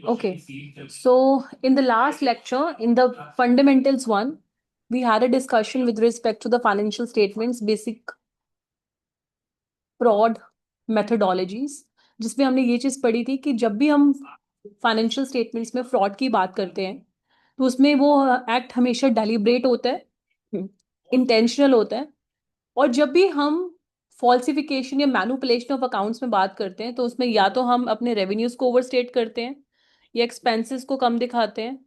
Okay, so in the last lecture, in the fundamentals one, we had a discussion with respect to the financial statements, basic fraud methodologies, जिसमें हमने ये चीज पढ़ी थी कि जब भी हम फाइनेंशियल स्टेटमेंट्स में फ्रॉड की बात करते हैं तो उसमें वो एक्ट हमेशा डेलिब्रेट होता है, इंटेंशनल होता है। और जब भी हम फॉल्सिफिकेशन या मैनिपुलेशन ऑफ अकाउंट्स में बात करते हैं तो उसमें या तो हम अपने रेवेन्यूज को ओवरस्टेट करते हैं, या एक्सपेंसेस को कम दिखाते हैं,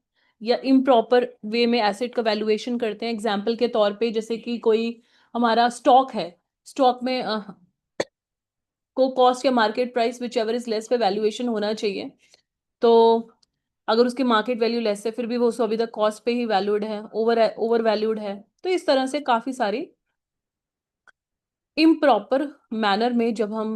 या इम्प्रॉपर वे में एसेट का वैल्यूएशन करते हैं। एग्जाम्पल के तौर पे जैसे कि कोई हमारा स्टॉक है, स्टॉक में को कॉस्ट या market price whichever is less पे वैल्यूएशन होना चाहिए। तो अगर उसकी मार्केट वैल्यू लेस है फिर भी वो उसको अभी तक कॉस्ट पे ही वैल्यूड है, ओवर ओवर वैल्यूड है। तो इस तरह से काफी सारी इम्प्रॉपर मैनर में जब हम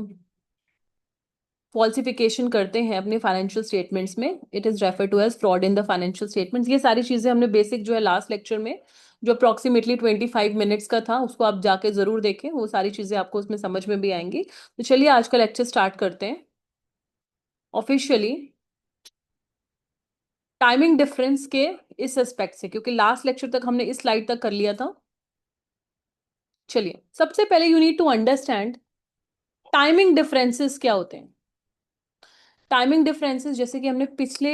फॉल्सिफिकेशन करते हैं अपने फाइनेंशियल स्टेटमेंट्स में, it is refer to as fraud in the financial statements. ये सारी चीजें हमने बेसिक जो है लास्ट लेक्चर में, जो अप्रोक्सीमेटली 25 मिनट्स का था, उसको आप जाके जरूर देखें, वो सारी चीजें आपको उसमें समझ में भी आएंगी। तो चलिए आज का लेक्चर स्टार्ट करते हैं ऑफिशियली टाइमिंग डिफरेंस के इस एस्पेक्ट से, क्योंकि लास्ट लेक्चर तक हमने इस स्लाइड तक कर लिया था। चलिए सबसे पहले you need to understand timing differences क्या होते हैं। टाइमिंग डिफरेंसेस जैसे कि हमने पिछले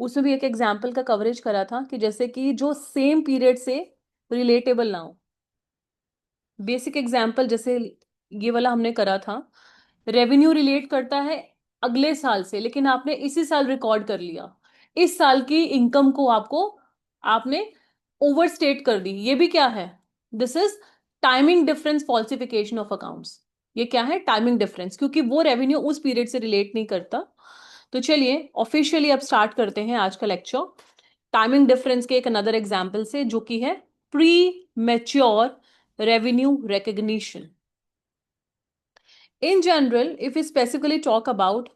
उसमें भी एक एग्जाम्पल का कवरेज करा था कि जैसे कि जो सेम पीरियड से रिलेटेबल ना हो। बेसिक एग्जाम्पल जैसे ये वाला हमने करा था, रेवेन्यू रिलेट करता है अगले साल से, लेकिन आपने इसी साल रिकॉर्ड कर लिया, इस साल की इनकम को आपको आपने ओवरस्टेट कर दी। ये भी क्या है? This is timing difference falsification of accounts. ये क्या है? टाइमिंग डिफरेंस, क्योंकि वो रेवेन्यू उस पीरियड से रिलेट नहीं करता। तो चलिए ऑफिशियली अब स्टार्ट करते हैं आज का लेक्चर टाइमिंग डिफरेंस के एक अनदर एग्जाम्पल से, जो कि है pre mature revenue recognition. In general, if we specifically talk about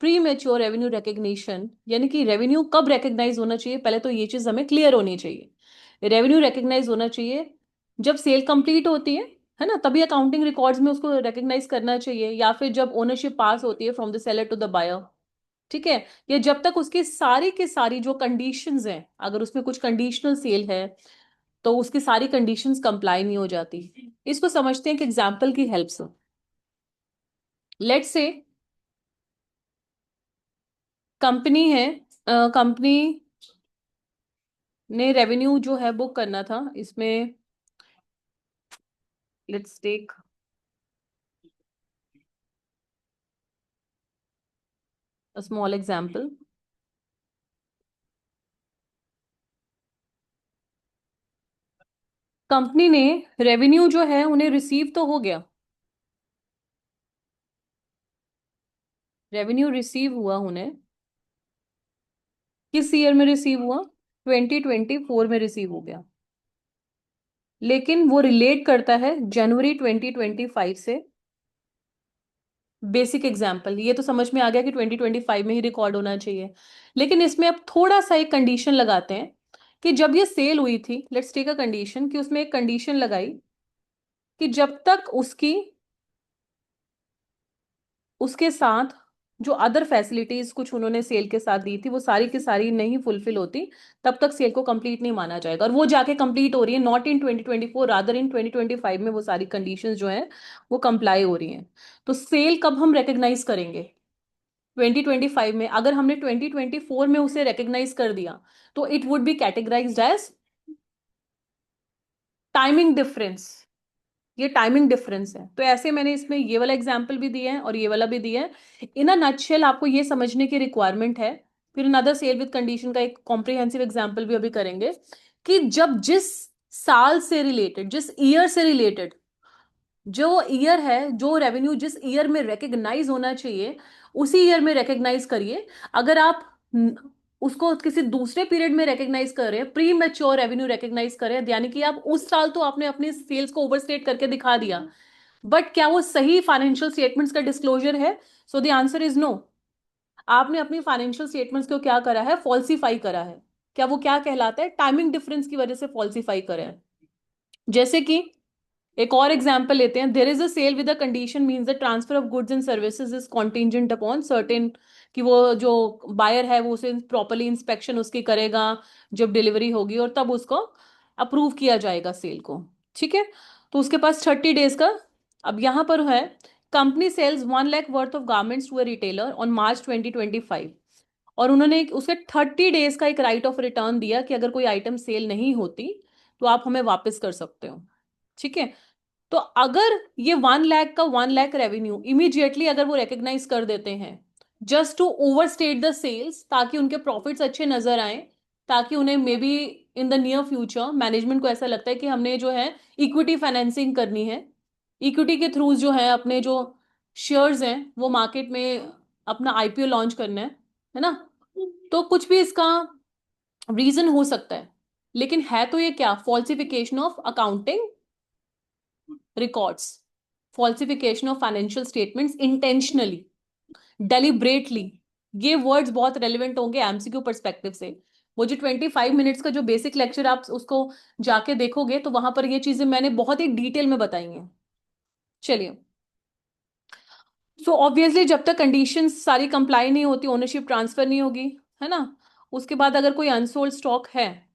premature revenue recognition, यानी कि रेवेन्यू कब रिकग्नाइज होना चाहिए, पहले तो ये चीज हमें क्लियर होनी चाहिए। रेवेन्यू रिकग्नाइज होना चाहिए जब सेल कंप्लीट होती है ना, तभी अकाउंटिंग रिकॉर्ड्स में उसको रिकग्नाइज करना चाहिए, या फिर जब ओनरशिप पास होती है from the seller to the buyer. ठीक है, या जब तक उसकी सारी की सारी जो कंडीशंस हैं, अगर उसमें कुछ कंडीशनल सेल है तो उसकी सारी कंडीशंस कंप्लाई नहीं हो जाती। इसको समझते हैं कि एग्जाम्पल की हेल्प से। लेट्स से कंपनी है, कंपनी ने रेवेन्यू जो है बुक करना था, इसमें let's take a small example. Company ने रेवेन्यू जो है उन्हें रिसीव तो हो गया, रेवेन्यू रिसीव हुआ उन्हें, किस ईयर में रिसीव हुआ? 2024 में रिसीव हो गया, लेकिन वो रिलेट करता है जनवरी 2025 से। बेसिक एग्जाम्पल ये तो समझ में आ गया कि 2025 में ही रिकॉर्ड होना चाहिए, लेकिन इसमें अब थोड़ा सा एक कंडीशन लगाते हैं कि जब ये सेल हुई थी, लेट्स टेक अ कंडीशन कि उसमें एक कंडीशन लगाई कि जब तक उसकी उसके साथ जो अदर फैसिलिटीज कुछ उन्होंने सेल के साथ दी थी वो सारी की सारी नहीं फुलफिल होती, तब तक सेल को कंप्लीट नहीं माना जाएगा। और वो जाके कंप्लीट हो रही है नॉट इन 2024, रादर इन 2025 में वो सारी कंडीशंस जो हैं वो कंप्लाई हो रही हैं। तो सेल कब हम रिकग्नाइज करेंगे? 2025 में। अगर हमने 2024 में उसे रिकग्नाइज कर दिया तो it would be categorised as timing difference. ये टाइमिंग डिफरेंस है। तो ऐसे मैंने इसमें ये वाला एग्जाम्पल भी दिया है और ये वाला भी दिया है। इन अ नटशेल आपको ये समझने की रिक्वायरमेंट है। फिर अनदर सेल विद कंडीशन का एक कॉम्प्रिहेंसिव एग्जाम्पल भी अभी करेंगे कि जब जिस साल से रिलेटेड, जिस ईयर से रिलेटेड, जो ईयर है, जो रेवेन्यू जिस ईयर में रिकग्नाइज होना चाहिए उसी ईयर में रिकग्नाइज करिए। अगर आप उसको किसी दूसरे पीरियड में रिकग्नाइज कर रहे हैं, प्री मैच्योर रेवेन्यू रिकग्नाइज कर रहे हैं, यानी कि आप उस साल तो आपने अपनी सेल्स को ओवरस्टेट करके दिखा दिया, बट क्या वो सही फाइनेंशियल स्टेटमेंट्स का डिस्क्लोजर है? So the answer is no. आपने अपनी फाइनेंशियल स्टेटमेंट्स को क्या करा है? फॉल्सिफाई करा है। क्या वो क्या कहलाता है? टाइमिंग डिफरेंस की वजह से फॉल्सिफाई करा है। जैसे कि एक और एग्जांपल लेते हैं, there is a sale with a condition means the transfer of goods and services is contingent upon certain, कि वो जो बायर है वो उसे प्रॉपरली इंस्पेक्शन उसकी करेगा जब डिलीवरी होगी, और तब उसको अप्रूव किया जाएगा सेल को। ठीक है, तो उसके पास 30 डेज का। अब यहां पर है, company sales 1 lakh worth of garments to a retailer on March 2025, और उन्होंने उसके 30 डेज का एक राइट ऑफ रिटर्न दिया कि अगर कोई आइटम सेल नहीं होती तो आप हमें वापस कर सकते हो। ठीक है, तो अगर ये 1 लाख का 1 लाख रेवेन्यू इमीडिएटली अगर वो रिकग्नाइज कर देते हैं just to overstate the sales, ताकि उनके प्रॉफिट्स अच्छे नजर आए, ताकि उन्हें may be in the near future management को ऐसा लगता है कि हमने जो है इक्विटी फाइनेंसिंग करनी है, इक्विटी के थ्रू जो है अपने जो शेयर्स हैं वो मार्केट में अपना आईपीओ लॉन्च करना है ना, तो कुछ भी इसका रीजन हो सकता है, लेकिन है तो ये क्या, falsification of accounting records, falsification of financial statements intentionally, deliberately. ये वर्ड्स बहुत रेलिवेंट होंगे एमसीक्यू परस्पेक्टिव से। वो जो 25 मिनट्स का जो बेसिक लेक्चर आप उसको जाके देखोगे तो वहां पर ये चीजें मैंने बहुत ही डिटेल में बताई हैं। चलिए, सो ऑब्वियसली जब तक कंडीशंस सारी कंप्लाई नहीं होती ओनरशिप ट्रांसफर नहीं होगी, है ना। उसके बाद अगर कोई अनसोल्ड स्टॉक है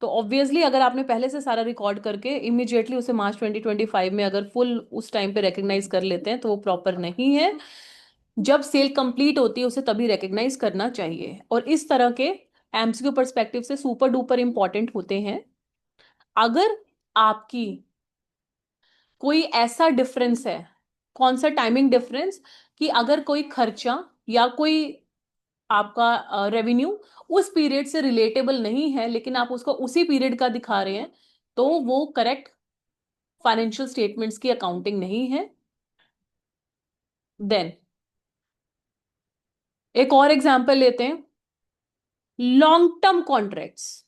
तो ऑब्वियसली अगर आपने पहले से सारा रिकॉर्ड करके इमीडिएटली उसे मार्च 2025 में अगर फुल उस टाइम पे रिकग्नाइज कर लेते हैं तो वो प्रॉपर नहीं है। जब सेल कंप्लीट होती है उसे तभी रिकग्नाइज करना चाहिए, और इस तरह के एमसीक्यू परस्पेक्टिव से सुपर डुपर इंपॉर्टेंट होते हैं। अगर आपकी कोई ऐसा डिफरेंस है, कौन सा टाइमिंग डिफरेंस, कि अगर कोई खर्चा या कोई आपका रेवेन्यू उस पीरियड से रिलेटेबल नहीं है लेकिन आप उसको उसी पीरियड का दिखा रहे हैं, तो वो करेक्ट फाइनेंशियल स्टेटमेंट्स की अकाउंटिंग नहीं है। देन एक और एग्जांपल लेते हैं, लॉन्ग टर्म कॉन्ट्रैक्ट्स।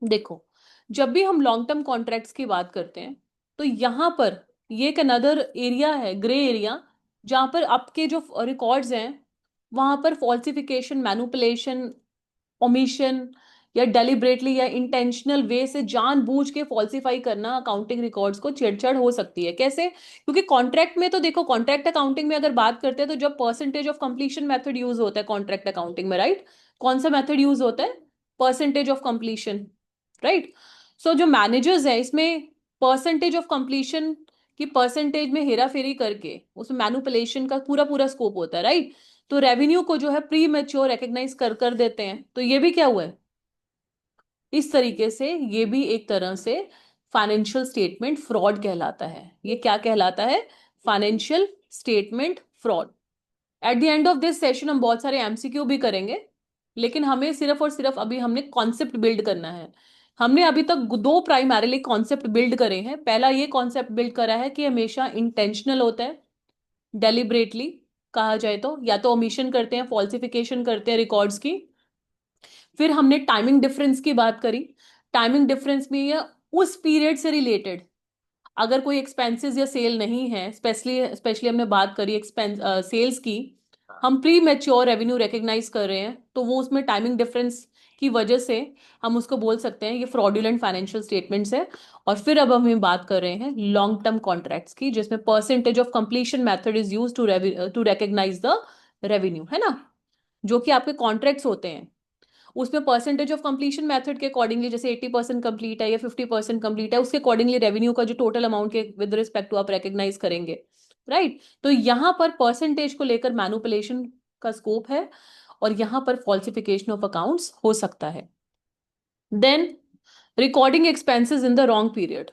देखो, जब भी हम लॉन्ग टर्म कॉन्ट्रैक्ट्स की बात करते हैं तो यहां पर ये एक अनदर एरिया है, ग्रे एरिया, जहां पर आपके जो रिकॉर्ड्स हैं वहां पर फॉल्सिफिकेशन, मैनुपुलेशन, ओमिशन, या डेलिब्रेटली या इंटेंशनल वे से जानबूझ के फॉल्सिफाई करना अकाउंटिंग रिकॉर्ड्स को छेड़छाड़ हो सकती है। कैसे? क्योंकि कॉन्ट्रैक्ट में तो देखो, कॉन्ट्रैक्ट अकाउंटिंग में अगर बात करते हैं तो जब percentage of completion method use होता है कॉन्ट्रैक्ट अकाउंटिंग में, राइट? कौन सा मेथड यूज होता है? Percentage of completion, right? So जो मैनेजर्स है इसमें परसेंटेज ऑफ कंप्लीशन की परसेंटेज में हेरा फेरी करके उसमें मैनुपुलेशन का पूरा पूरा स्कोप होता है, राइट? तो रेवेन्यू को जो है प्री मैच्योर रिकग्नाइज कर कर देते हैं, तो ये भी क्या हुआ है, इस तरीके से ये भी एक तरह से फाइनेंशियल स्टेटमेंट फ्रॉड कहलाता है। ये क्या कहलाता है? Financial statement fraud. At the end of this session हम बहुत सारे एमसीक्यू भी करेंगे, लेकिन हमें सिर्फ और सिर्फ अभी हमने कॉन्सेप्ट बिल्ड करना है। हमने अभी तक दो प्राइमरीली कॉन्सेप्ट बिल्ड करे हैं। पहला ये कॉन्सेप्ट बिल्ड करा है कि हमेशा इंटेंशनल होता है, डेलिब्रेटली कहा जाए तो ओमिशन करते हैं, फॉल्सिफिकेशन करते हैं रिकॉर्ड्स की। फिर हमने टाइमिंग डिफरेंस की बात करी। टाइमिंग डिफरेंस में ये उस पीरियड से रिलेटेड अगर कोई एक्सपेंसेस या सेल नहीं है, स्पेशली स्पेशली हमने बात करी एक्सपेंस सेल्स की, हम प्री मैच्योर रेवेन्यू रिकग्नाइज कर रहे हैं तो वो उसमें टाइमिंग डिफरेंस की वजह से हम उसको बोल सकते हैं ये फ्रॉडुलेंट फाइनेंशियल स्टेटमेंट्स है। और फिर अब हम बात कर रहे हैं लॉन्ग टर्म कॉन्ट्रैक्ट्स की, जिसमें percentage of completion method is use to recognise the revenue, है ना। जो कि आपके कॉन्ट्रैक्ट्स होते हैं उसमें परसेंटेज ऑफ कंप्लीशन मेथड के अकॉर्डिंगली, जैसे 80% कंप्लीट है या 50% कंप्लीट है, उसके अकॉर्डिंगली रेवेन्यू का जो टोटल अमाउंट के विद रिस्पेक्ट टू आप रिकग्नाइज करेंगे, राइट? तो यहां पर परसेंटेज को लेकर मैनुपुलेशन का स्कोप है और यहां पर फॉल्सिफिकेशन ऑफ अकाउंट्स हो सकता है। Then recording expenses in the wrong period,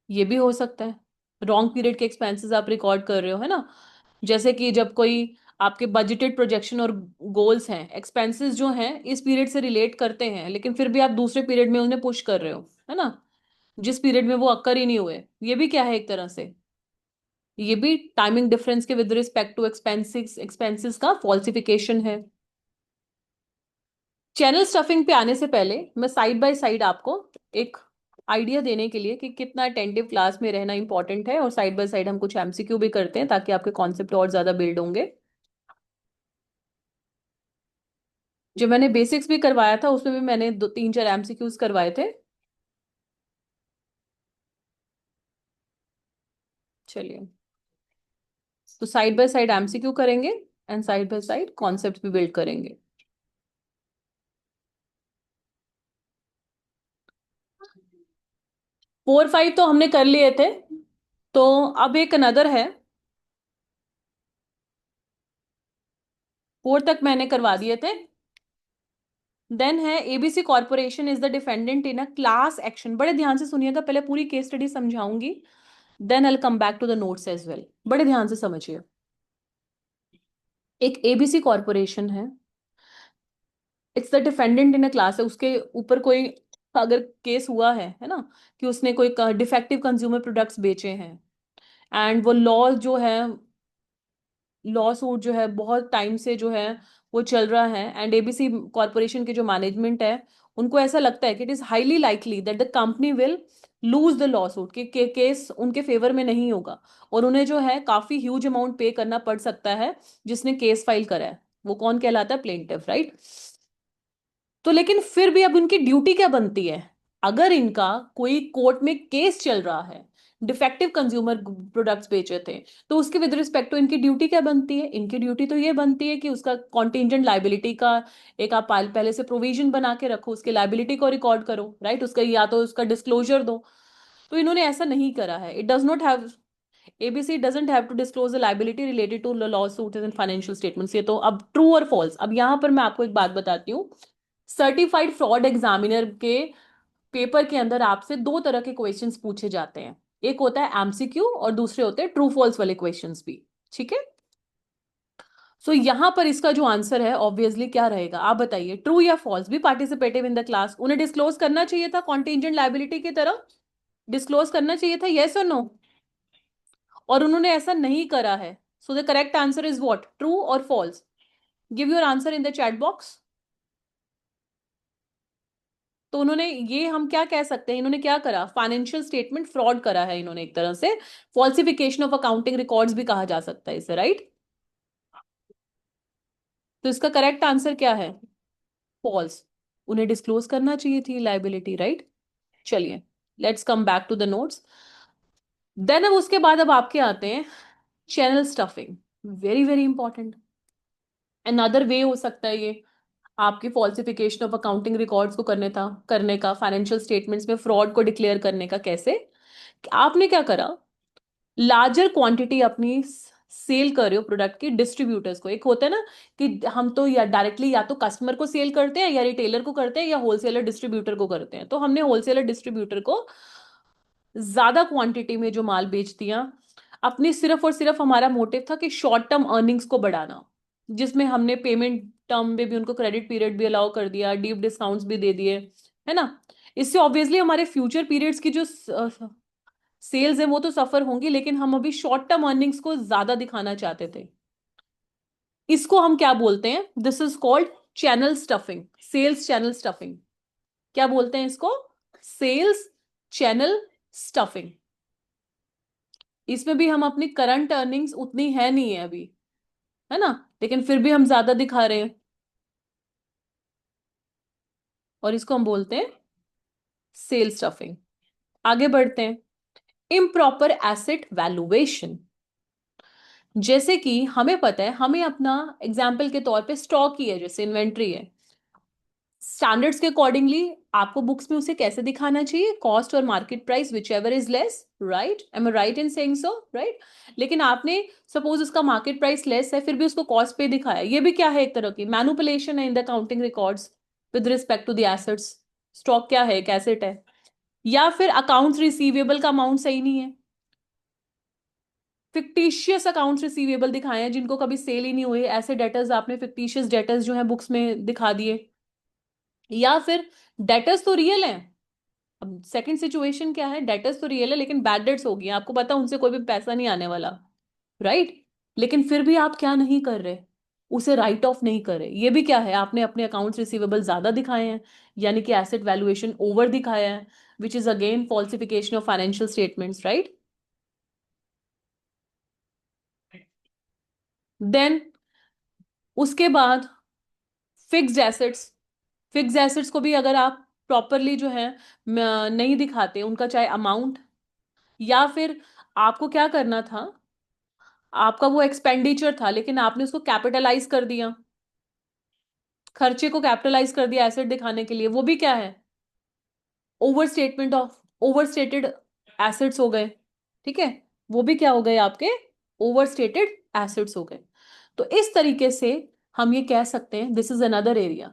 ये भी हो सकता है। रॉन्ग पीरियड के एक्सपेंसेस आप रिकॉर्ड कर रहे हो, है ना। जैसे कि जब कोई आपके बजटेड प्रोजेक्शन और गोल्स हैं, एक्सपेंसेस जो हैं इस पीरियड से रिलेट करते हैं लेकिन फिर भी आप दूसरे पीरियड में उन्हें पुश कर रहे हो, है ना, जिस पीरियड में वो अक्कर ही नहीं हुए, ये भी क्या है एक तरह से, ये भी टाइमिंग डिफरेंस के with respect to expenses expenses का फॉल्सिफिकेशन है। चैनल स्टफिंग पे आने से पहले मैं साइड बाय साइड आपको एक आइडिया देने के लिए कि कितना अटेंटिव क्लास में रहना इंपॉर्टेंट है, और साइड बाय साइड हम कुछ एमसीक्यू भी करते हैं ताकि आपके कॉन्सेप्ट और ज्यादा बिल्ड होंगे। जो मैंने बेसिक्स भी करवाया था उसमें भी मैंने दो तीन चार एमसीक्यूज करवाए थे। चलिए, तो साइड बाय साइड एमसीक्यू करेंगे and side by side concept भी बिल्ड करेंगे। 4 5 तो हमने कर लिए थे, तो अब एक अनदर है। 4 तक मैंने करवा दिए थे। देन है ABC corporation is the defendant in a class action. बड़े ध्यान से सुनिएगा, पहले पूरी केस स्टडी समझाऊंगी, then I come back to the notes as well. बड़े ध्यान से समझिए। एक एबीसी कॉर्पोरेशन है, it's the defendant in a class है, उसके ऊपर कोई अगर केस हुआ है ना, कि उसने कोई डिफेक्टिव कंज्यूमर प्रोडक्ट्स बेचे हैं, एंड वो लॉ जो है, लॉ सूट जो है बहुत टाइम से जो है वो चल रहा है, एंड एबीसी कॉर्पोरेशन के जो मैनेजमेंट है, उनको ऐसा लगता है कि it is highly likely that the company will lose the law suit, कि केस उनके फेवर में नहीं होगा, और उन्हें जो है काफी ह्यूज अमाउंट पे करना पड़ सकता है जिसने केस फाइल करा है। वो कौन कहलाता है? Plaintiff, right? तो लेकिन फिर भी अब उनकी ड्यूटी क्या बनती है? अगर इनका कोई कोर्ट में केस चल रहा है, डिफेक्टिव कंज्यूमर प्रोडक्ट्स बेचे थे, तो उसके विद रिस्पेक्ट टू इनकी ड्यूटी क्या बनती है? इनकी ड्यूटी तो ये बनती है कि उसका कॉन्टिजेंट लाइबिलिटी का एक आप पहले से प्रोविजन बना के रखो, उसके लाइबिलिटी को रिकॉर्ड करो, राइट? उसका या तो उसका डिस्क्लोजर दो। तो इन्होंने ऐसा नहीं करा है। It does not have, ABC doesn't have to disclose the liability related to lawsuit in financial statements. ये तो अब ट्रू और फॉल्स। अब यहां पर मैं आपको एक बात बताती हूँ। सर्टिफाइड फ्रॉड एग्जामिनर के पेपर के अंदर आपसे दो तरह के क्वेश्चंस पूछे जाते हैं। एक होता है एमसीक्यू और दूसरे होते हैं ट्रू फॉल्स वाले क्वेश्चंस भी। ठीक है? सो यहां पर इसका जो आंसर है ऑब्वियसली क्या रहेगा, आप बताइए। ट्रू या फॉल्स? भी पार्टिसिपेटिव इन द क्लास, उन्हें डिस्क्लोज करना चाहिए था कॉन्टिजेंट लाइबिलिटी की तरह, डिस्क्लोज करना चाहिए था, यस और नो? और उन्होंने ऐसा नहीं करा है। So the correct answer is what? True or false? Give your answer in the chat box. तो उन्होंने, ये हम क्या कह सकते हैं, इन्होंने क्या करा? फाइनेंशियल स्टेटमेंट फ्रॉड करा है इन्होंने एक तरह से। फॉल्सिफिकेशन ऑफ अकाउंटिंग रिकॉर्ड्स भी कहा जा सकता है इसे, राइट? तो इसका करेक्ट आंसर क्या है? फॉल्स। उन्हें डिस्क्लोज करना चाहिए थी लाइबिलिटी, राइट? चलिए, let's come back to the notes. Then अब उसके बाद अब आपके आते हैं channel stuffing. Very very important. Another way हो सकता है ये आपकी फॉल्सिफिकेशन ऑफ अकाउंटिंग रिकॉर्ड्स को करने का फाइनेंशियल स्टेटमेंट्स में फ्रॉड को डिक्लेयर करने का। कैसे? कि आपने क्या करा, लार्जर क्वांटिटी अपनी सेल कर रहे हो प्रोडक्ट की डिस्ट्रीब्यूटर्स को। एक होता है ना कि हम तो या डायरेक्टली या तो कस्टमर को सेल करते हैं, या रिटेलर को करते हैं, या होलसेलर डिस्ट्रीब्यूटर को करते हैं। तो हमने होलसेलर डिस्ट्रीब्यूटर को ज्यादा क्वांटिटी में जो माल बेच दिया, अपनी सिर्फ और सिर्फ हमारा मोटिव था कि शॉर्ट टर्म अर्निंग्स को बढ़ाना, जिसमें हमने पेमेंट टर्म में भी उनको क्रेडिट पीरियड भी अलाउ कर दिया, डीप डिस्काउंट्स भी दे दिए, है ना? इससे ऑब्वियसली हमारे फ्यूचर पीरियड्स की जो सेल्स है वो तो सफर होंगी, लेकिन हम अभी शॉर्ट टर्म अर्निंग्स को ज्यादा दिखाना चाहते थे। इसको हम क्या बोलते हैं? This is called channel stuffing, sales channel stuffing. क्या बोलते हैं इसको? Sales channel stuffing. इसमें भी हम अपनी करंट अर्निंग्स उतनी है नहीं है अभी, है ना, लेकिन फिर भी हम ज्यादा दिखा रहे हैं, और इसको हम बोलते हैं सेल्स स्टफिंग। आगे बढ़ते हैं। Improper asset valuation. जैसे कि हमें पता है, हमें अपना एग्जाम्पल के तौर पे स्टॉक ही है, जैसे इन्वेंट्री है, स्टैंडर्ड्स के अकॉर्डिंगली आपको बुक्स में उसे कैसे दिखाना चाहिए? कॉस्ट और market price whichever is less, right? Am I right in saying so, right? लेकिन आपने सपोज उसका मार्केट प्राइस लेस है, फिर भी उसको कॉस्ट पे दिखाया, ये भी क्या है? एक तरह की मैनुपुलेशन है in the accounting records with respect to the assets. Stock क्या है? एक एसेट है। या फिर अकाउंट्स रिसीवेबल का अमाउंट सही नहीं है, फिक्टिशियस अकाउंट्स रिसीवेबल दिखाए हैं जिनको कभी सेल ही नहीं हुए, ऐसे डेटर्स आपने फिक्टिशियस डेटर्स जो है बुक्स में दिखा दिए। या फिर डेटर्स तो रियल हैं। अब सेकंड सिचुएशन क्या है? डेटर्स तो रियल है लेकिन बैड डेट्स हो गई, आपको पता उनसे कोई भी पैसा नहीं आने वाला, राइट? लेकिन फिर भी आप क्या नहीं कर रहे? उसे राइट ऑफ नहीं कर रहे। ये भी क्या है? आपने अपने अकाउंट्स रिसीवेबल ज्यादा दिखाए हैं, यानी कि एसेट वैल्यूएशन ओवर दिखाया है, which is again falsification of financial statements, right? Then उसके बाद फिक्स्ड एसेट्स। फिक्स्ड एसेट्स को भी अगर आप प्रॉपरली जो है नहीं दिखाते उनका, चाहे अमाउंट या फिर आपको क्या करना था, आपका वो एक्सपेंडिचर था लेकिन आपने उसको कैपिटलाइज कर दिया, खर्चे को कैपिटलाइज कर दिया एसेट दिखाने के लिए, वो भी क्या है, over statement of over stated assets हो गए। ठीक है, वो भी क्या हो गए आपके, ओवर स्टेटेड एसेट्स हो गए। तो इस तरीके से हम ये कह सकते हैं दिस इज अनदर एरिया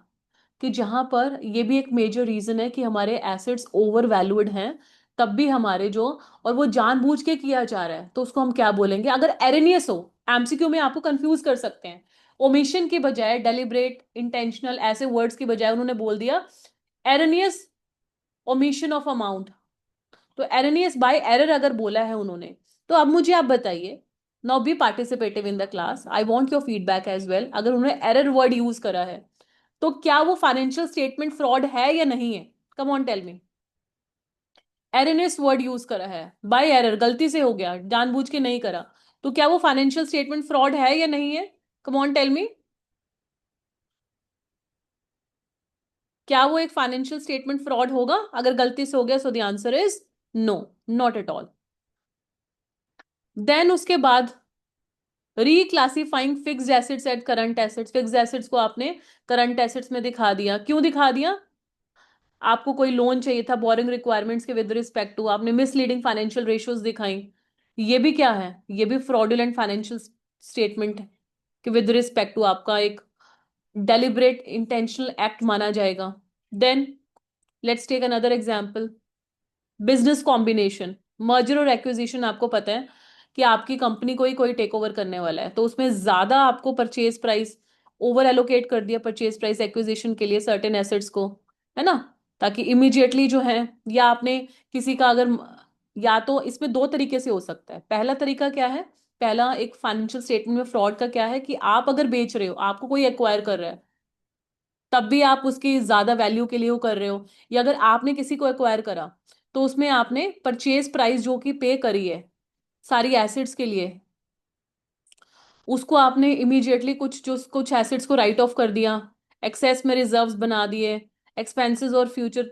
कि जहां पर ये भी एक मेजर रीजन है कि हमारे एसेट्स ओवर वैल्यूड हैं, तब भी हमारे जो, और वो जानबूझ के किया जा रहा है तो उसको हम क्या बोलेंगे, अगर एरेनियस हो, एमसीक्यू में आपको कंफ्यूज कर सकते हैं, ओमिशन की बजाय डेलिब्रेट इंटेंशनल ऐसे वर्ड्स की बजाय उन्होंने बोल दिया एरेनियस ओमिशन ऑफ अमाउंट, तो एरेनियस बाय एरर अगर बोला है उन्होंने, तो अब मुझे आप बताइए, now be participative in the class, I want your feedback as well, अगर उन्होंने एरर वर्ड यूज करा है तो क्या वो फाइनेंशियल स्टेटमेंट फ्रॉड है या नहीं है, कम ऑन टेल मी। एरनेस वर्ड यूज करा है, बाय एरर, गलती से हो गया, जानबूझ के नहीं करा, तो क्या वो फाइनेंशियल स्टेटमेंट फ्रॉड है या नहीं है, कम ऑन टेल मी। क्या वो एक फाइनेंशियल स्टेटमेंट फ्रॉड होगा अगर गलती से हो गया, so the answer is no, not at all. Then उसके बाद reclassifying fixed assets at current assets, fixed assets को आपने करंट एसेट्स में दिखा दिया, क्यों दिखा दिया, आपको कोई लोन चाहिए था बोरिंग रिक्वायरमेंट्स के विद रिस्पेक्ट टू, आपने मिसलीडिंग फाइनेंशियल रेशियोज दिखाई, ये भी क्या है, ये भी फ्रॉडुलेंट फाइनेंशियल स्टेटमेंट है कि विद रिस्पेक्ट टू आपका एक डेलिबरेट इंटेंशनल एक्ट माना जाएगा। Then let's take another example, business combination, merger और एक्विजिशन, आपको पता है कि आपकी कंपनी को ही कोई टेक ओवर करने वाला है, तो उसमें ज्यादा आपको परचेज प्राइस ओवर एलोकेट कर दिया परचेज प्राइस एक्विजिशन के लिए सर्टेन एसेट्स को, है ना, ताकि इमीडिएटली जो है, या आपने किसी का अगर, या तो इसमें दो तरीके से हो सकता है, पहला तरीका क्या है, पहला एक फाइनेंशियल स्टेटमेंट में फ्रॉड का क्या है कि आप अगर बेच रहे हो, आपको कोई एक्वायर कर रहा है, तब भी आप उसकी ज्यादा वैल्यू के लिए वो कर रहे हो, या अगर आपने किसी को एक्वायर करा तो उसमें आपने परचेज प्राइस जो कि पे करी है सारी एसेट्स के लिए, उसको आपने इमीडिएटली कुछ एसेट्स को राइट ऑफ कर दिया, एक्सेस में रिजर्व्स बना दिए, एक्सपेंसेस और फ्यूचर,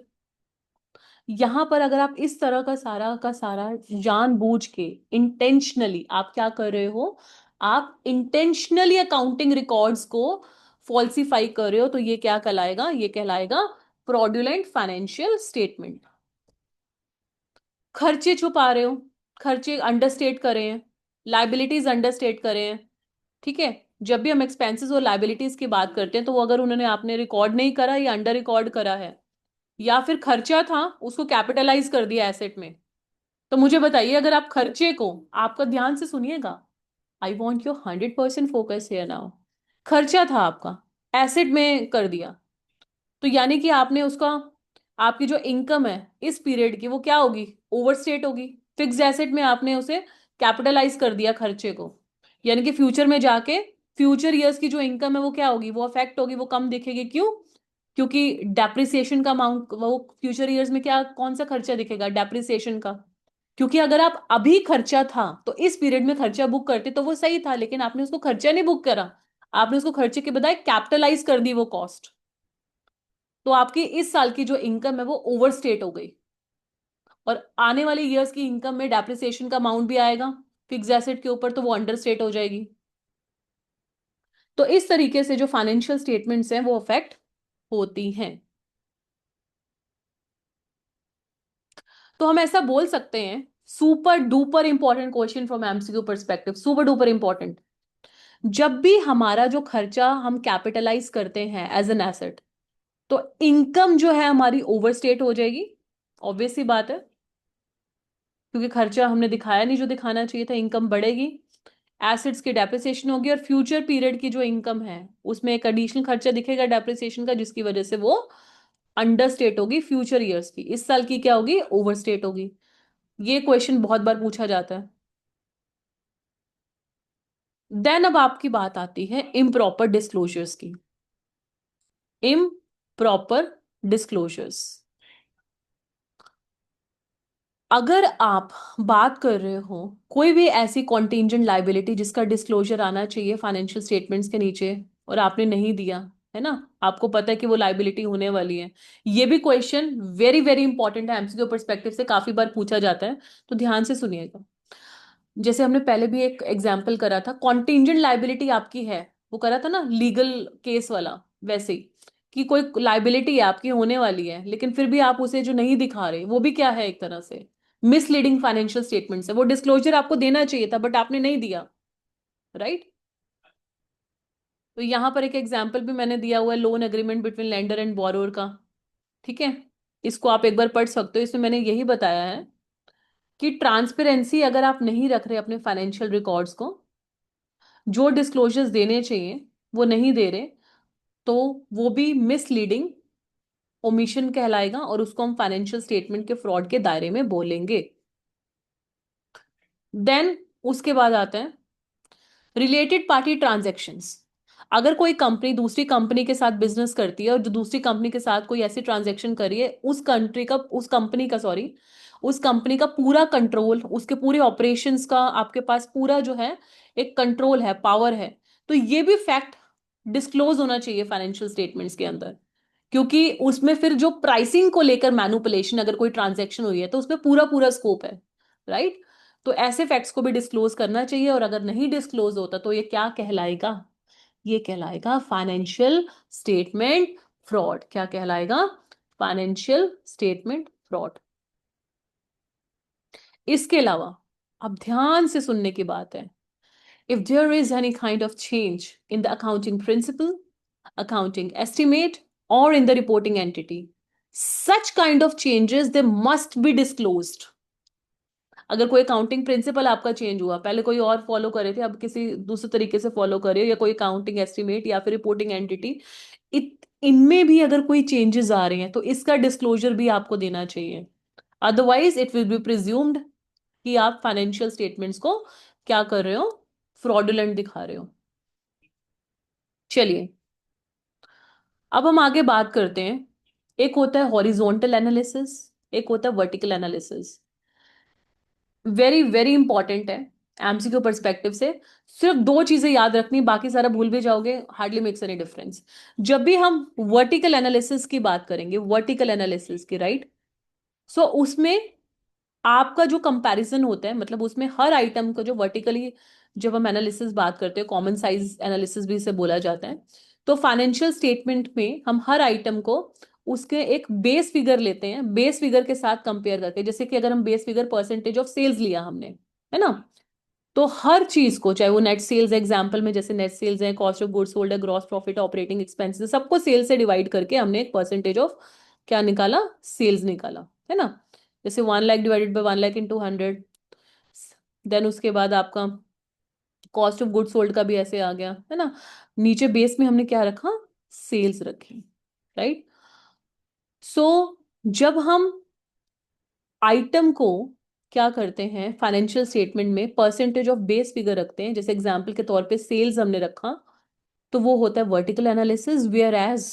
यहां पर अगर आप इस तरह का सारा जानबूझ के इंटेंशनली आप क्या कर रहे हो, आप इंटेंशनली अकाउंटिंग रिकॉर्ड्स को फॉल्सिफाई कर रहे हो, तो ये क्या कहलाएगा, ये कहलाएगा फ्रॉडुलेंट फाइनेंशियल स्टेटमेंट। खर्चे छुपा रहे हो, खर्चे अंडरस्टेट करे हैं, लाइबिलिटीज अंडरस्टेट करे हैं। ठीक है, जब भी हम एक्सपेंसेस और लाइबिलिटीज की बात करते हैं तो वो अगर उन्होंने आपने रिकॉर्ड नहीं करा या अंडर रिकॉर्ड करा है, या फिर खर्चा था उसको कैपिटलाइज कर दिया एसेट में, तो मुझे बताइए, अगर आप खर्चे को, आपका ध्यान से सुनिएगा, I want your 100% focus here now, खर्चा था आपका, एसेट में कर दिया, तो यानी कि आपने उसका, आपकी जो इनकम है इस पीरियड की वो क्या होगी, ओवरस्टेट होगी, फिक्स्ड एसेट में आपने उसे कैपिटलाइज कर दिया खर्चे को, यानी कि फ्यूचर में जाके फ्यूचर ईयर्स की जो इनकम है वो क्या होगी, वो अफेक्ट होगी, वो कम दिखेगी, क्यों, क्योंकि डेप्रिसिएशन का अमाउंट, वो फ्यूचर ईयर्स में क्या, कौन सा खर्चा दिखेगा, डेप्रिसिएशन का, क्योंकि अगर आप अभी खर्चा था तो इस पीरियड में खर्चा बुक करते तो वो सही था, लेकिन आपने उसको खर्चा नहीं बुक करा, आपने उसको खर्चे के बजाय कैपिटलाइज कर दी वो कॉस्ट, तो आपकी इस साल की जो इनकम है वो ओवरस्टेट हो गई, और आने वाले ईयर्स की इनकम में डेप्रिसिएशन का अमाउंट भी आएगा फिक्स एसेट के ऊपर, तो वो अंडरस्टेट हो जाएगी। तो इस तरीके से जो फाइनेंशियल स्टेटमेंट्स हैं वो अफेक्ट होती हैं। तो हम ऐसा बोल सकते हैं, super duper important question from MCQ perspective, super duper important, जब भी हमारा जो खर्चा हम कैपिटलाइज करते हैं एज एन एसेट, तो इनकम जो है हमारी ओवरस्टेट हो जाएगी, ऑब्वियस सी बात है, क्योंकि खर्चा हमने दिखाया नहीं जो दिखाना चाहिए था, इनकम बढ़ेगी, एसेट्स की डेप्रिसिएशन होगी, और फ्यूचर पीरियड की जो इनकम है उसमें एक एडिशनल खर्चा दिखेगा डेप्रिसिएशन का, जिसकी वजह से वो अंडरस्टेट होगी फ्यूचर ईयर्स की, इस साल की क्या होगी, ओवरस्टेट होगी। ये क्वेश्चन बहुत बार पूछा जाता है। देन अब आपकी बात आती है इम्प्रॉपर डिस्क्लोजर्स की, इम्प्रॉपर डिस्क्लोजर्स, अगर आप बात कर रहे हो कोई भी ऐसी कॉन्टिंजेंट लाइबिलिटी जिसका डिस्क्लोजर आना चाहिए फाइनेंशियल स्टेटमेंट्स के नीचे, और आपने नहीं दिया, है ना, आपको पता है कि वो लाइबिलिटी होने वाली है, ये भी क्वेश्चन वेरी वेरी इंपॉर्टेंट है, एमसीक्यू पर्सपेक्टिव से काफी बार पूछा जाता है, तो ध्यान से सुनिएगा। जैसे हमने पहले भी एक एग्जाम्पल करा था, कॉन्टिंजेंट लाइबिलिटी आपकी है, वो करा था ना लीगल केस वाला, वैसे ही कि कोई लाइबिलिटी आपकी होने वाली है लेकिन फिर भी आप उसे जो नहीं दिखा रहे, वो भी क्या है, एक तरह से मिसलीडिंग फाइनेंशियल स्टेटमेंट्स है। वो डिस्क्लोजर आपको देना चाहिए था बट आपने नहीं दिया, राइट। तो यहां पर एक एग्जाम्पल भी मैंने दिया हुआ है, loan agreement between lender and borrower का, ठीक है। इसको आप एक बार पढ़ सकते हो, इसमें मैंने यही बताया है कि ट्रांसपेरेंसी अगर आप नहीं रख रहे अपने फाइनेंशियल रिकॉर्ड्स को, जो डिस्क्लोजर्स देने चाहिए वो नहीं दे रहे, तो वो भी मिसलीडिंग ओमिशन कहलाएगा और उसको हम फाइनेंशियल स्टेटमेंट के फ्रॉड के दायरे में बोलेंगे। देन उसके बाद आते हैं रिलेटेड पार्टी ट्रांजैक्शंस। अगर कोई कंपनी दूसरी कंपनी के साथ बिजनेस करती है और जो दूसरी कंपनी के साथ कोई ऐसी ट्रांजैक्शन करी है, उस कंपनी का पूरा कंट्रोल, उसके पूरे ऑपरेशंस का आपके पास पूरा जो है एक कंट्रोल है, पावर है, तो ये भी फैक्ट डिस्क्लोज होना चाहिए फाइनेंशियल स्टेटमेंट्स के अंदर। क्योंकि उसमें फिर जो प्राइसिंग को लेकर मैनुपुलेशन अगर कोई ट्रांजैक्शन हुई है तो उसमें पूरा पूरा स्कोप है, राइट। तो ऐसे फैक्ट्स को भी डिस्क्लोज करना चाहिए, और अगर नहीं डिस्क्लोज होता तो ये क्या कहलाएगा, ये कहलाएगा फाइनेंशियल स्टेटमेंट फ्रॉड। क्या कहलाएगा? Financial statement fraud. इसके अलावा अब ध्यान से सुनने की बात है, if there is any kind of change in the accounting principle, accounting estimate, or in the reporting entity, such kind of changes they must be disclosed. अगर कोई अकाउंटिंग प्रिंसिपल आपका चेंज हुआ, पहले कोई और फॉलो करे थे, अब किसी दूसरे तरीके से फॉलो करे, या कोई अकाउंटिंग एस्टिमेट या फिर रिपोर्टिंग एंटिटी, इनमें भी अगर कोई चेंजेस आ रहे हैं तो इसका डिस्क्लोजर भी आपको देना चाहिए। Otherwise it will be presumed कि आप फाइनेंशियल स्टेटमेंट्स को क्या कर रहे हो, फ्रॉडुलेंट दिखा रहे हो। चलिए अब हम आगे बात करते हैं। एक होता है हॉरिजॉन्टल एनालिसिस, एक होता है vertical analysis. Very very important है एमसीक्यू परस्पेक्टिव से। सिर्फ दो चीजें याद रखनी, बाकी सारा भूल भी जाओगे, हार्डली मेक्स एनी डिफरेंस। जब भी हम वर्टिकल एनालिसिस की बात करेंगे, वर्टिकल एनालिसिस की, राइट, सो उसमें आपका जो कंपैरिजन होता है, मतलब उसमें हर आइटम को जो वर्टिकली, जब हम एनालिसिस बात करते हैं, कॉमन साइज एनालिसिस भी इसे बोला जाता है, तो फाइनेंशियल स्टेटमेंट में हम हर आइटम को उसके एक बेस फिगर लेते हैं, बेस फिगर के साथ कंपेयर करके। जैसे कि अगर हम base figure percentage of sales लिया हमने, है ना, तो हर चीज को, चाहे वो नेट सेल्स एग्जांपल में, जैसे नेट सेल्स है, कॉस्ट ऑफ गुड्स सोल्ड है, ग्रॉस प्रॉफिट, ऑपरेटिंग एक्सपेंसेस, सबको सेल्स से डिवाइड करके हमने एक परसेंटेज ऑफ क्या निकाला, सेल्स निकाला, है ना। जैसे 1 lakh divided by 1 lakh in 200। Then उसके बाद आपका कॉस्ट ऑफ गुड्स सोल्ड का भी ऐसे आ गया, है ना। नीचे बेस में हमने क्या रखा, सेल्स रखी, राइट। सो जब हम आइटम को क्या करते हैं फाइनेंशियल स्टेटमेंट में, परसेंटेज ऑफ बेस फिगर रखते हैं, जैसे एग्जांपल के तौर पे सेल्स हमने रखा, तो वो होता है वर्टिकल एनालिसिस। वेयर एज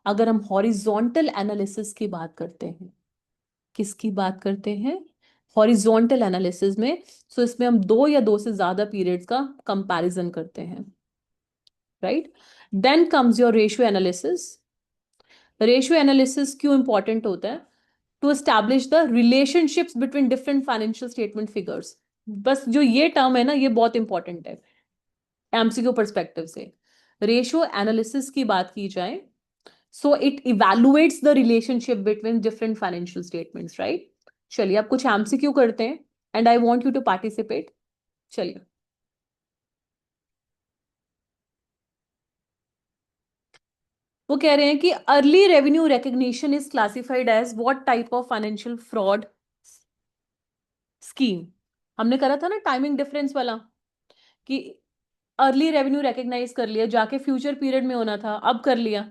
अगर हम हॉरिजॉन्टल एनालिसिस की बात करते हैं, किसकी बात करते हैं, हॉरिजॉन्टल एनालिसिस में, सो इसमें हम दो या दो से ज्यादा पीरियड्स का कंपैरिजन करते हैं, right. Then comes your ratio analysis. Ratio analysis क्यों इंपॉर्टेंट होता है? To establish the relationships between different financial statement figures. बस जो ये टर्म है ना, ये बहुत इंपॉर्टेंट है एमसीक्यू पर्सपेक्टिव से। रेशियो एनालिसिस की बात की जाए, so it evaluates the relationship between different financial statements, right. चलिए अब कुछ एमसीक्यू करते हैं, and I want you to participate. चलिए, वो कह रहे हैं कि early revenue recognition is classified as what type of financial fraud scheme. हमने करा था ना टाइमिंग डिफरेंस वाला, कि अर्ली रेवेन्यू रिकग्नाइज कर लिया, जाके फ्यूचर पीरियड में होना था, अब कर लिया।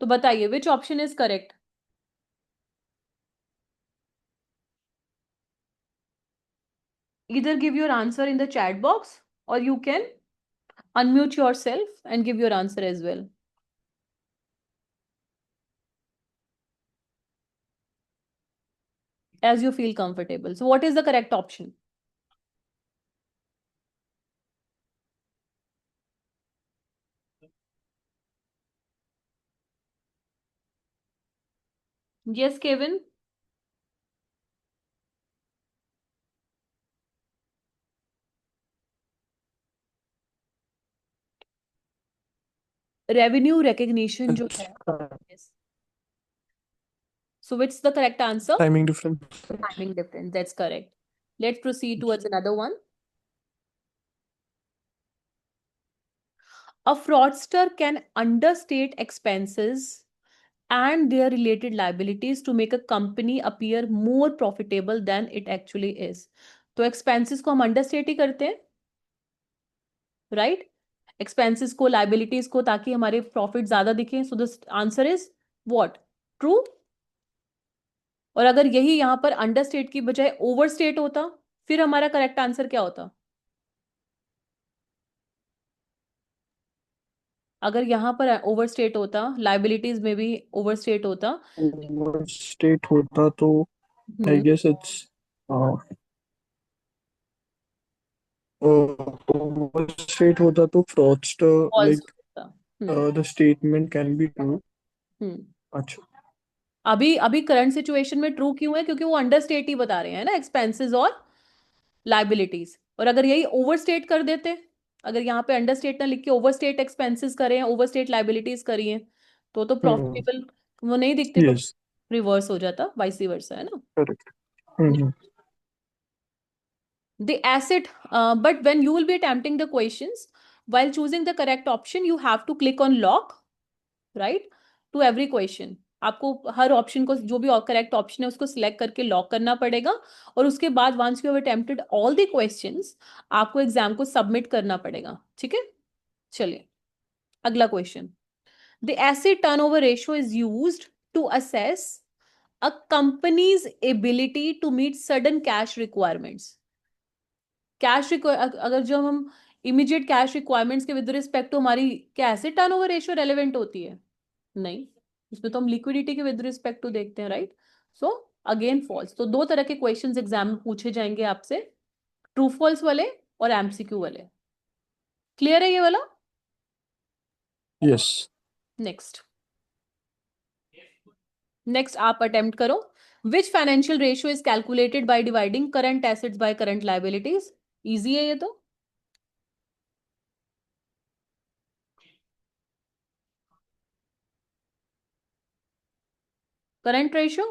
तो बताइए which option is correct? Either give your answer in the chat box, or you can unmute yourself and give your answer as well, as you feel comfortable. So what is the correct option? Yes, Kevin. Revenue recognition जो है, so what's the correct answer? Timing difference. Timing difference, that's correct. Let's proceed towards another one. A fraudster can understate expenses and their related liabilities to make a company appear more profitable than it actually is. तो expenses को हम understate ही करते हैं, right? Expenses को, liabilities को, ताकि हमारे profit ज्यादा दिखे. So the answer is what? True? और अगर यही यहां पर understate की बजाय overstate होता, फिर हमारा correct answer क्या होता? अगर यहाँ पर ओवरस्टेट होता, लाइबिलिटीज में भी ओवरस्टेट होता, Overstate होता तो I guess it's overstate होता तो fraudster फॉल्स like होता. the statement can be true. अच्छा. अभी अभी करंट सिचुएशन में ट्रू क्यों है? क्योंकि वो अंडरस्टेट ही बता रहे हैं ना, एक्सपेंसेस और लाइबिलिटीज. और अगर यही ओवरस्टेट कर देते, अगर यहाँ पे अंडरस्टेट ना लिख के ओवरस्टेट एक्सपेंसेस करें, ओवरस्टेट लाइबिलिटीज करिए, तो प्रॉफिटेबल वो नहीं दिखते, तो Yes, रिवर्स हो जाता, वाइस वर्सा, है ना. correct. The asset, but when you will be attempting the questions, while choosing the correct option, you have to click on lock, right, to every question. आपको हर option को, जो भी correct option है उसको select करके lock करना पड़ेगा, और उसके बाद once you have attempted all the questions, आपको एग्जाम को सबमिट करना पड़ेगा. ठीक है, चलिए अगला question. The asset turnover ratio is used to assess a company's ability to meet sudden cash requirements. Cash अगर जो हम इमीडिएट कैश रिक्वायरमेंट्स के विद रिस्पेक्ट टू हमारी क्या एसेट टर्नओवर रेशियो रेलेवेंट होती है? नहीं, इसमें तो हम लिक्विडिटी के विद रिस्पेक्ट टू देखते हैं, राइट. So again false. तो दो तरह के क्वेश्चंस एग्जाम में पूछे जाएंगे आपसे, ट्रू फॉल्स वाले और एमसीक्यू वाले. क्लियर है ये वाला? Yes. नेक्स्ट नेक्स्ट आप अटेम्प्ट करो. Which financial ratio is calculated by dividing current assets by current liabilities? Easy है ये तो. Current ratio,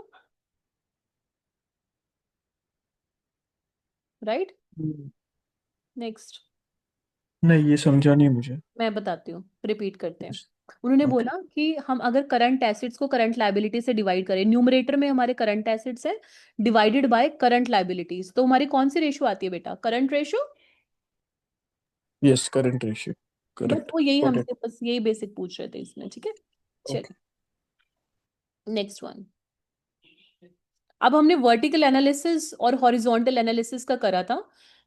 right. नेक्स्ट. नहीं, ये समझा नहीं मुझे. मैं बताती हूँ, रिपीट करते हैं. उन्होंने Okay. बोला कि हम अगर करंट एसेट्स को करंट लाइबिलिटी से डिवाइड करें, न्यूमरेटर में हमारे करंट एसेट्स है, डिवाइडेड बाय करंट लाइबिलिटीज, तो हमारी कौन सी रेशियो आती है बेटा? Current ratio. Yes, current ratio. बस Correct. वो यही Got it. हमसे बस यही बेसिक पूछ रहे थे इसमें. ठीक है, चलिए Okay. Next one. अब हमने वर्टिकल एनालिसिस और हॉरिजॉन्टल एनालिसिस का करा था.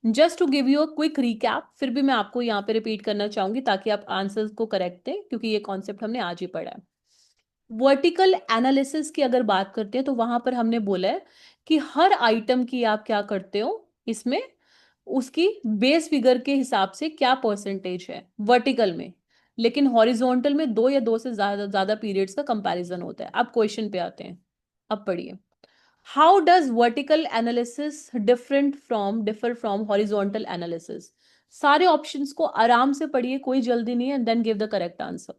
Just to give you a quick recap, फिर भी मैं आपको यहाँ पे रिपीट करना चाहूंगी ताकि आप आंसर्स को करेक्ट दें, क्योंकि ये कॉन्सेप्ट हमने आज ही पढ़ा है. वर्टिकल एनालिसिस की अगर बात करते हैं तो वहां पर हमने बोला है कि हर आइटम की आप क्या करते हो, इसमें उसकी बेस फिगर के हिसाब से क्या परसेंटेज है वर्टिकल में, लेकिन हॉरिजॉन्टल में दो या दो से ज्यादा ज्यादा पीरियड्स का कंपैरिजन होता है. अब क्वेश्चन पे आते हैं, अब पढ़िए. How does vertical analysis differ from horizontal analysis? सारे ऑप्शंस को आराम से पढ़िए, कोई जल्दी नहीं है, and then give the correct answer.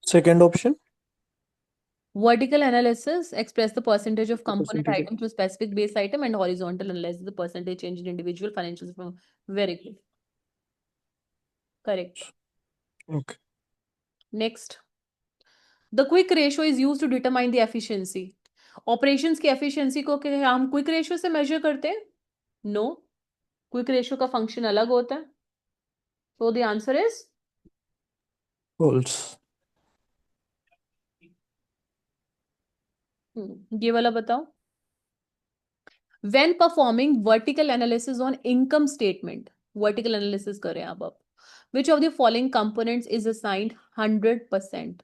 Second option. Vertical analysis express the percentage of The component percentage of. item to a specific base item, and horizontal analysis the percentage change in individual financials. Very good. Correct. Okay. Next. The quick ratio is used to determine the efficiency. Operations की efficiency को क्या हम quick ratio से measure करते हैं? No. Quick ratio का function अलग होता है. So the answer is False. ये वाला बताओ. When performing vertical analysis on income statement, vertical analysis करें आप. Which of the following components is assigned 100%?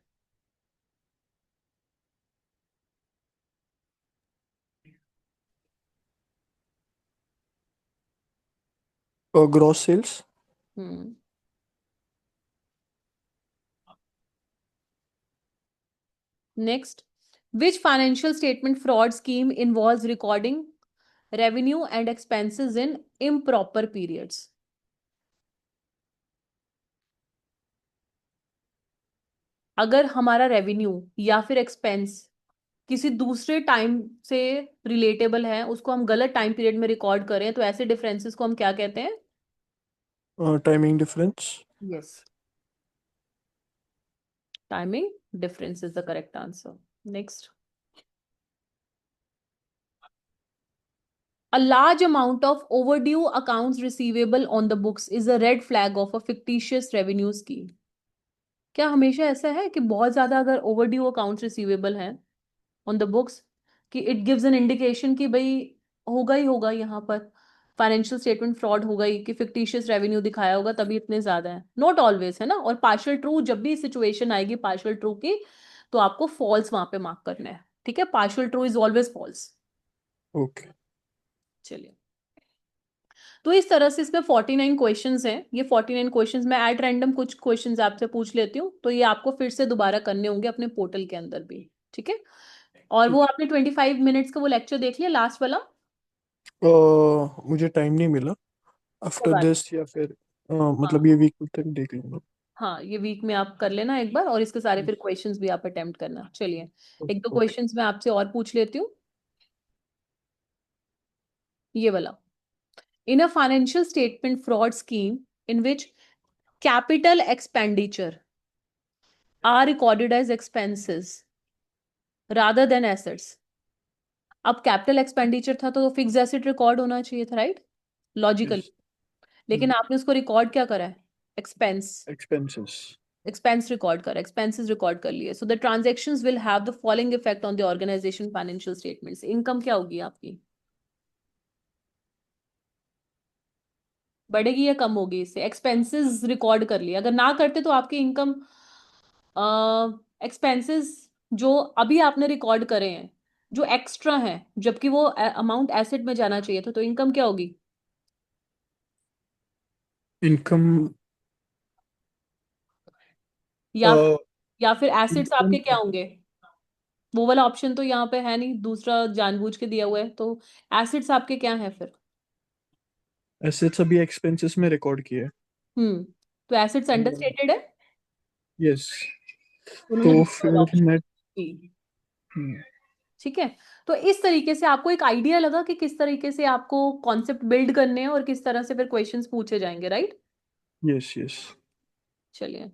Gross sales. Hmm. Next, which financial statement fraud scheme involves recording revenue and expenses in improper periods? अगर हमारा revenue या फिर expense किसी दूसरे time से relatable है, उसको हम गलत टाइम पीरियड में रिकॉर्ड करें, तो ऐसे डिफरेंसेस को हम क्या कहते हैं? Timing difference. Yes, timing difference is the correct answer. Next, a large amount of overdue accounts receivable on the books is a red flag of a fictitious revenue scheme. क्या हमेशा ऐसा है कि बहुत ज्यादा अगर ओवरड्यू अकाउंट्स रिसीवेबल हैं on the books, कि इट गिव्स एन इंडिकेशन कि भाई होगा ही होगा, यहाँ पर फाइनेंशियल स्टेटमेंट फ्रॉड होगा ही, कि फिक्टिशियस रेवेन्यू दिखाया होगा तभी इतने ज्यादा है? नॉट ऑलवेज, है ना। और पार्शियल ट्रू, जब भी सिचुएशन आएगी पार्शियल ट्रू की, तो आपको फॉल्स वहां पे मार्क करना है। ठीक है, partial true is always false. Okay. चलिए, तो इस तरह से इसमें 49 क्वेश्चंस हैं। ये 49 क्वेश्चंस मैं एट रैंडम कुछ क्वेश्चंस आपसे पूछ लेती हूँ, तो ये आपको फिर से दोबारा करने होंगे अपने पोर्टल के अंदर भी। ठीक है, और वो ठीक आपने 25 मिनट्स का वो लेक्चर देख लिया लास्ट वाला? है। मुझे टाइम नहीं मिला। कोई आफ्टर बात दिस या फिर हाँ, मतलब ये वीक तक देख लूंगा। हाँ, ये वीक में आप कर लेना एक बार, और इसके सारे फिर क्वेश्चंस भी आप अटेम्प्ट करना। चलिए, एक दो ओके। क्वेश्चंस मैं आपसे और पूछ लेती हूँ। ये वाला, in a financial statement fraud scheme in which capital expenditure are recorded as expenses rather than assets. अब कैपिटल एक्सपेंडिचर था तो फिक्स एसेट रिकॉर्ड होना चाहिए था, राइट? लॉजिकली। यस। लेकिन आपने उसको रिकॉर्ड क्या करा है? एक्सपेंस। एक्सपेंसेस। एक्सपेंस रिकॉर्ड करा, एक्सपेंसेस रिकॉर्ड कर लिए। So the transactions will have the following effect on the organization financial statements. Income क्या होगी आपकी? बढ़ेगी या कम होगी इससे? एक्सपेंसेस रिकॉर्ड कर लिए, अगर ना करते तो आपकी इनकम, एक्सपेंसेस जो अभी आपने रिकॉर्ड करे हैं, जो एक्स्ट्रा हैं, जबकि वो अमाउंट एसेट में जाना चाहिए था, तो इनकम क्या होगी? इनकम। या या फिर एसिड्स इनकम। आपके क्या होंगे? वो वाला ऑप्शन तो यहाँ पे है नहीं, दूसरा जानबूझ के दिया हुआ है, तो एसिड्स आपके क्या है फिर? एसेट्स अभी एक्सपेंसेस में रिकॉर्ड किए। हम्म, तो एसिड्स अंडरस्टेटेड है। यस। उन्होंने तो दूसरा वाला फिर ऑप्शन मैं। की। हम्म। ठीक है, तो इस तरीके से आपको एक आइडिया लगा कि किस तरीके से आपको कॉन्सेप्ट बिल्ड करने हैं और किस तरह से फिर क्वेश्चंस पूछे जाएंगे, राइट? Yes yes. चलिए,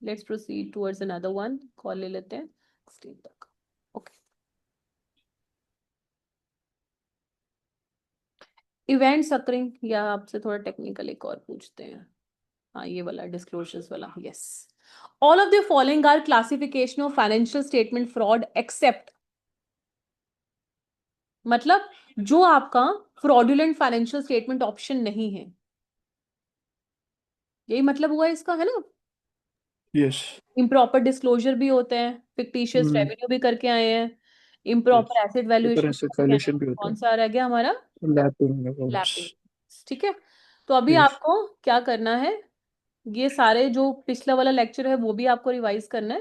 let's proceed towards another one. Call ले लेते हैं स्क्रीन तक। ओके, इवेंट्स अकरिंग, या आपसे थोड़ा टेक्निकल एक और पूछते हैं। हाँ, ये वाला डिस्क्लोजर्स वाला, yes. All of the following are classification of financial statement fraud except, मतलब जो आपका फ्रॉडुलेंट फाइनेंशियल स्टेटमेंट ऑप्शन नहीं है, यही मतलब हुआ इसका, है ना। यस। इम्प्रॉपर डिस्क्लोजर भी होते हैं, फिक्टिशियस रेवेन्यू भी करके आए हैं, yes. Improper asset paper valuation भी एसेट करके आए हैं। वैल्यूएशन भी होता कौन है। सा रह गया हमारा? Lapping accounts. लैपिंग। ठीक है, तो अभी यस। आपको क्या करना है, ये सारे जो पिछला वाला लेक्चर है वो भी आपको रिवाइज करना है।